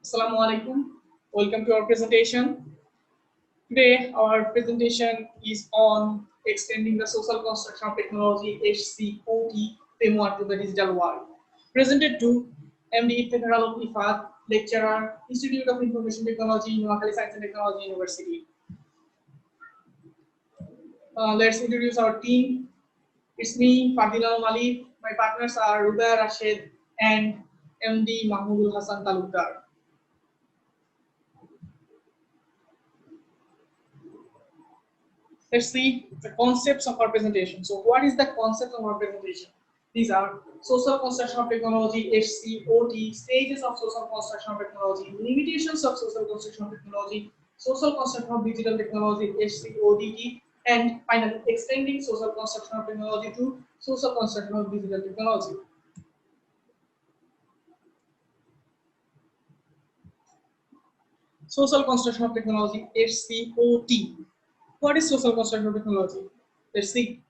Assalamu alaikum. Welcome to our presentation. Today, our presentation is on extending the social construction of technology (HCOT) framework to the digital world. Presented to MD Iftekhar Ifat, lecturer, Institute of Information Technology, Noakhali Science and Technology University. Let's introduce our team. It's me, Fardinal Malik. My partners are Ruba Rashid and MD Mahmudul Hassan Talukdar. Let's see the concepts of our presentation. So what is the concept of our presentation? These are social construction of technology, HCOT, stages of social construction of technology, limitations of social construction of technology, social construction of digital technology, HCODT, and finally extending social construction of technology to social construction of digital technology. Social construction of technology, HCOT. What is social construction of technology? Let's see.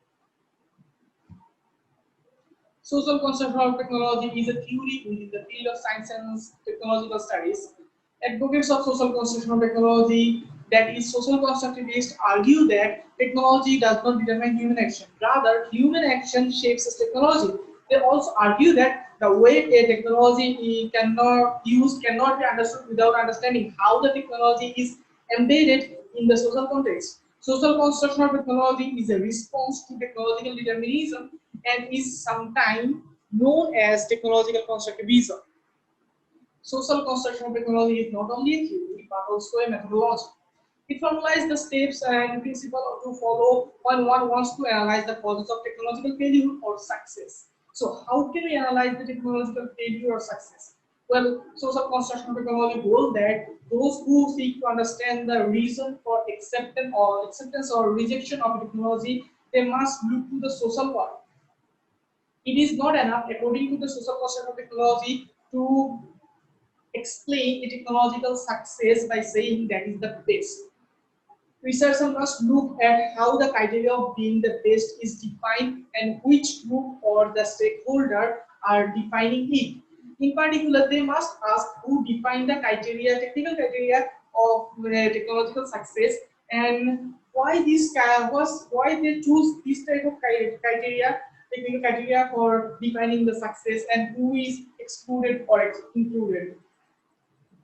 Social construction of technology is a theory within the field of science and technological studies. Advocates of social construction of technology, that is, social constructivists, argue that technology does not determine human action. Rather, human action shapes its technology. They also argue that the way a technology cannot be understood without understanding how the technology is embedded in the social context. Social construction of technology is a response to technological determinism and is sometimes known as technological constructivism. Social construction of technology is not only a theory but also a methodology. It formalizes the steps and principles to follow when one wants to analyze the causes of technological failure or success. So, how can we analyze the technological failure or success? Well, social construction of technology holds that those who seek to understand the reason for acceptance or rejection of technology, they must look to the social world. It is not enough, according to the social construction of technology, to explain a technological success by saying that is the best. Researchers must look at how the criteria of being the best is defined and which group or the stakeholder are defining it. In particular, they must ask who define the technical criteria of technological success, and why they choose this type of criteria, technical criteria for defining the success, and who is excluded or included.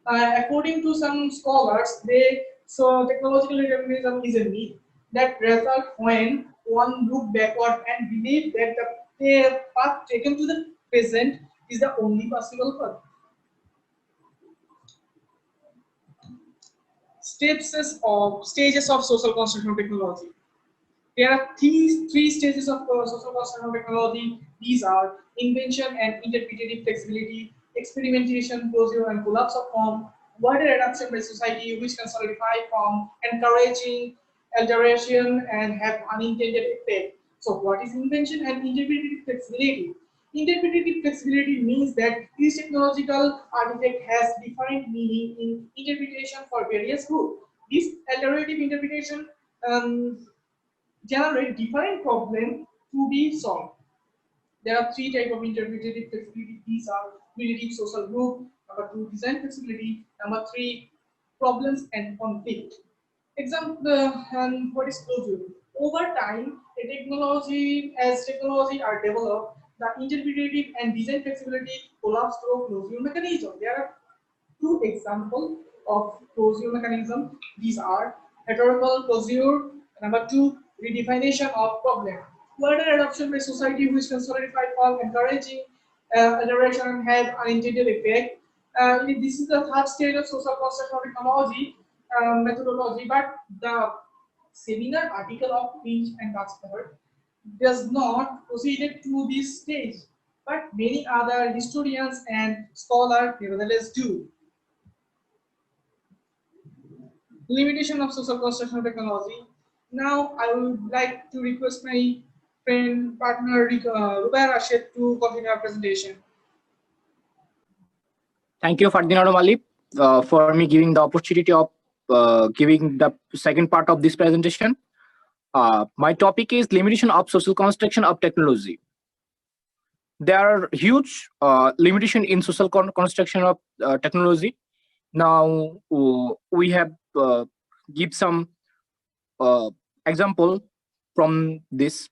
According to some scholars, technological determinism is a myth that results when one look backward and believe that the path taken to the present is the only possible path. Stages of social construction of technology. There are three stages of social construction of technology. These are invention and interpretative flexibility, experimentation, closure, and collapse of form, wider adoption by society, which can solidify form, encouraging alteration, and have unintended effect. So, what is invention and interpretative flexibility? Interpretative flexibility means that each technological artifact has defined meaning in interpretation for various groups. This alternative interpretation generate different problem to be solved. There are three types of interpretative flexibility. These are relative social group, number two, design flexibility, number three, problems and conflict. Example, and what is closure? Over time, as technology are developed, the interpretative and design flexibility collapse through closure mechanism. There are two examples of closure mechanism. These are heterorocal closure, number two, redefinition of problem. Wider adoption by society which can solidify form, encouraging iteration and have unintended effect. This is the third stage of social construction of technology methodology, but the seminar article of Finch and Gaspard does not proceed to this stage, but many other historians and scholars nevertheless do. Limitation of social construction of technology. Now, I would like to request my friend, partner, Rubai Rashid to continue our presentation. Thank you, Fardinal Malik, for me giving the opportunity of giving the second part of this presentation. My topic is limitation of social construction of technology. There are huge limitation in social construction of technology. Now we have give some example from this.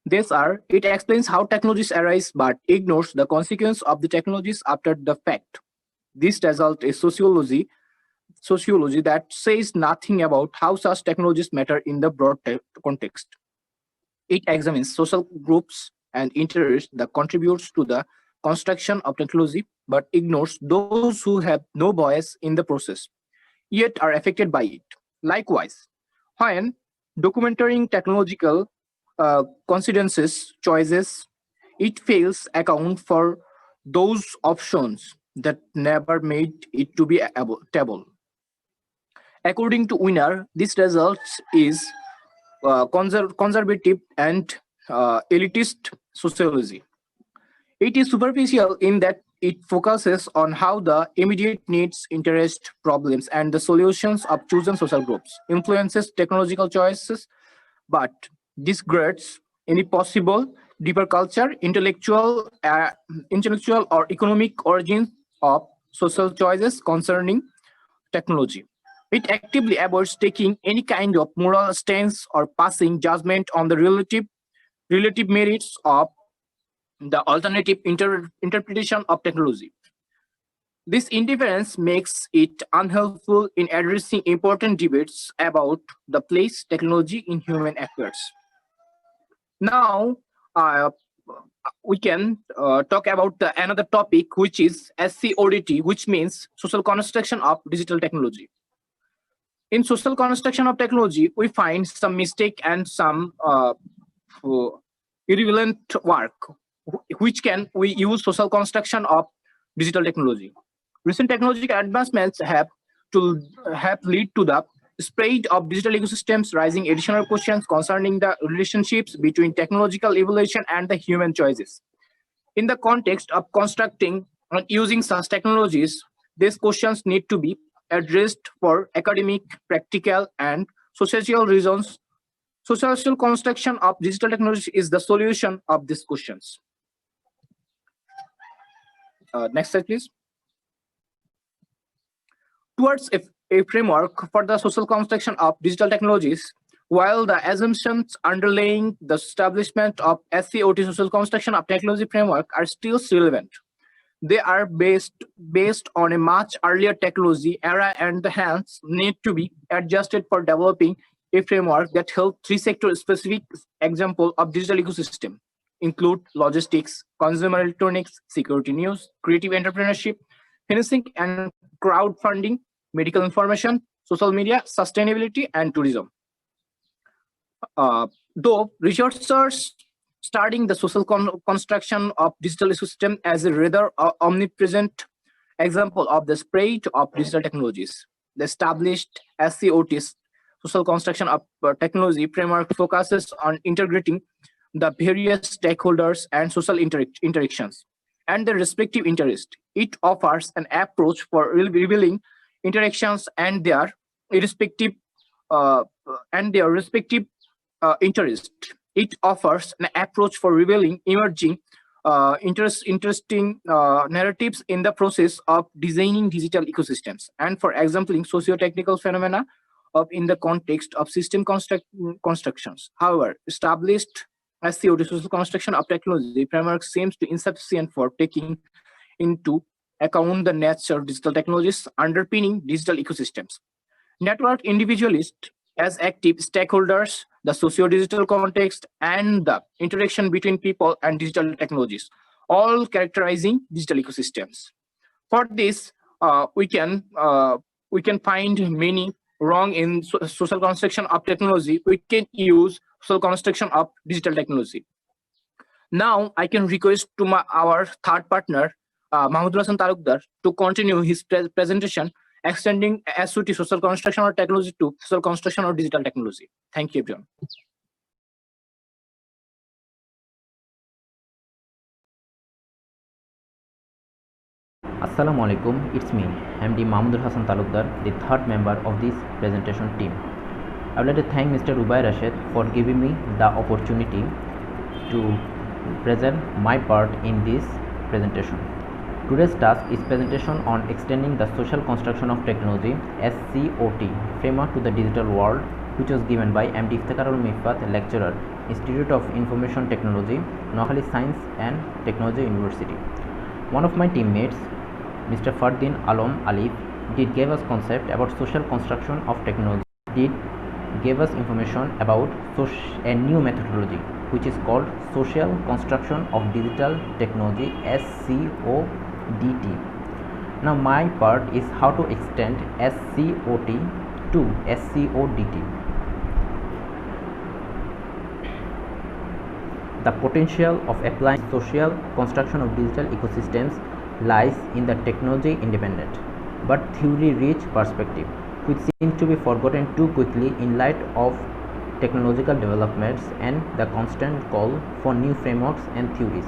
These are, it explains how technologies arise but ignores the consequence of the technologies after the fact. This result is sociology that says nothing about how such technologies matter in the broad context. It examines social groups and interests that contributes to the construction of technology but ignores those who have no voice in the process, yet are affected by it. Likewise, when documenting technological consequences choices, it fails account for those options that never made it to be table. According to Winner, this result is conservative and elitist sociology. It is superficial in that it focuses on how the immediate needs, interest, problems, and the solutions of chosen social groups influences technological choices, but disregards any possible deeper culture, intellectual or economic origins of social choices concerning technology. It actively avoids taking any kind of moral stance or passing judgment on the relative merits of the alternative interpretation of technology. This indifference makes it unhelpful in addressing important debates about the place technology in human affairs. Now, we can talk about another topic, which is SCODT, which means social construction of digital technology. In social construction of technology, we find some mistake and some irrelevant work, which can we use social construction of digital technology. Recent technological advancements have lead to the spread of digital ecosystems, raising additional questions concerning the relationships between technological evolution and the human choices. In the context of constructing and using such technologies, these questions need to be addressed for academic, practical, and social reasons. Social construction of digital technology is the solution of these questions. Next slide, please. Towards a framework for the social construction of digital technologies, while the assumptions underlying the establishment of SCOT social construction of technology framework are still relevant, they are based on a much earlier technology era and hence need to be adjusted for developing a framework that helps three sector specific example of digital ecosystem include logistics, consumer electronics, security news, creative entrepreneurship, financing and crowdfunding, medical information, social media, sustainability, and tourism. Though researchers studying the social construction of digital ecosystem as a rather omnipresent example of the spread of digital technologies, the established SCOT's social construction of technology framework focuses on integrating the various stakeholders and social interactions and their respective interests. It offers an approach for revealing interactions and their respective interest. It offers an approach for revealing emerging interesting narratives in the process of designing digital ecosystems and for exampling socio-technical phenomena in the context of system constructions. However, established SCOT social construction of technology framework seems to insufficient for taking into account the nature of digital technologies underpinning digital ecosystems. Network individualists as active stakeholders, the socio-digital context, and the interaction between people and digital technologies, all characterizing digital ecosystems. For this, we can find many wrong in social construction of technology. We can use social construction of digital technology. Now, I can request to our third partner, Mahmudul Hasan Talukdar, to continue his presentation, extending SOT social construction or technology to social construction or digital technology. Thank you, everyone. Assalamu alaikum, it's me, MD Mahmudul Hasan Talukdar, the third member of this presentation team. I would like to thank Mr. Rubai Rashid for giving me the opportunity to present my part in this presentation. Today's task is presentation on extending the social construction of technology (SCOT) framework to the digital world, which was given by MD Iftekharul Mifat, lecturer, Institute of Information Technology, Noakhali Science and Technology University. One of my teammates, Mr. Fardin Alom Alif, did give us concept about social construction of technology. Did gave us information about a new methodology which is called social construction of digital technology (SCODT). Now my part is how to extend SCOT to SCODT. The potential of applying social construction of digital ecosystems lies in the technology independent but theory rich perspective, which seems to be forgotten too quickly in light of technological developments and the constant call for new frameworks and theories.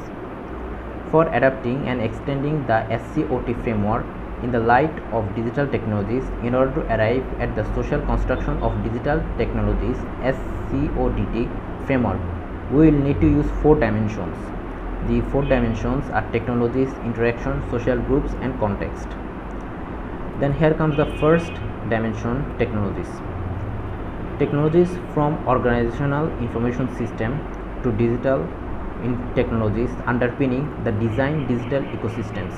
For adapting and extending the SCOT framework in the light of digital technologies in order to arrive at the social construction of digital technologies SCODT framework, we will need to use 4 dimensions. The 4 dimensions are technologies, interaction, social groups and context. Then here comes the first dimension, technologies. Technologies from organizational information system to digital technologies underpinning the design digital ecosystems.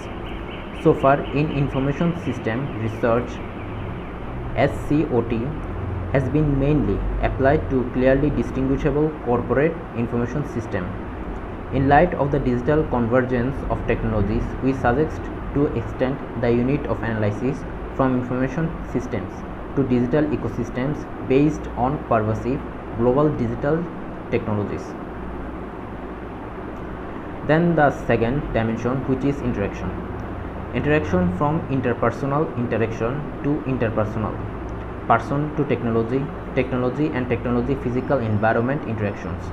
So far in information system research, SCOT has been mainly applied to clearly distinguishable corporate information system. In light of the digital convergence of technologies, we suggest to extend the unit of analysis from information systems to digital ecosystems based on pervasive global digital technologies. Then the second dimension, which is interaction. Interaction from interpersonal interaction to interpersonal, person to technology, technology and technology physical environment interactions.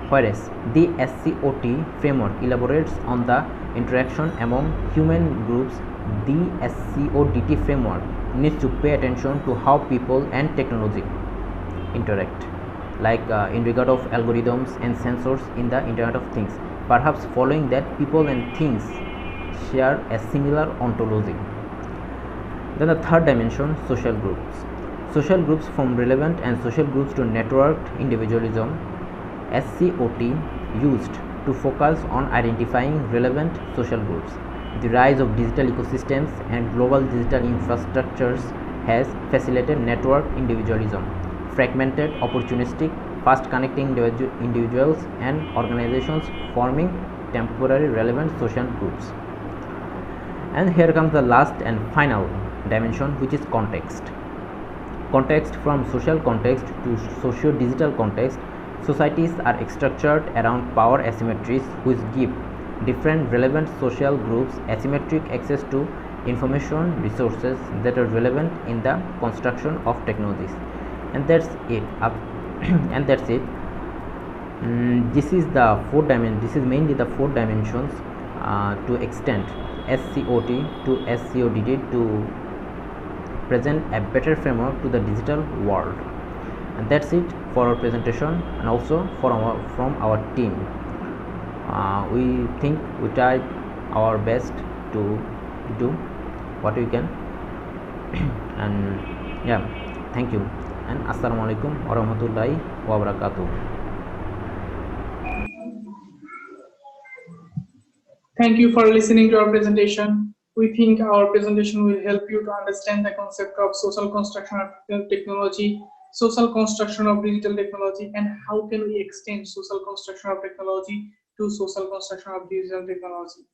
Whereas the SCOT framework elaborates on the interaction among human groups, the SCODT framework needs to pay attention to how people and technology interact, like in regard of algorithms and sensors in the Internet of Things, perhaps following that people and things share a similar ontology. Then the third dimension, social groups. Social groups from relevant and social groups to networked individualism, SCOT used to focus on identifying relevant social groups. The rise of digital ecosystems and global digital infrastructures has facilitated networked individualism, fragmented, opportunistic, fast connecting individuals and organizations forming temporary relevant social groups. And here comes the last and final dimension, which is context. Context. From social context to socio-digital context, societies are structured around power asymmetries which give different relevant social groups asymmetric access to information resources that are relevant in the construction of technologies. And that's it. And that's it. This is the 4 dimensions. This is mainly the 4 dimensions to extend SCOT to SCODT to present a better framework to the digital world. And that's it for our presentation and also from our team. We think we tried our best to do what we can. And yeah, thank you and Assalamualaikum warahmatullahi wabarakatuh. Thank you for listening to our presentation. We think our presentation will help you to understand the concept of social construction of technology, social construction of digital technology, and how can we extend social construction of technology to social construction of digital technology.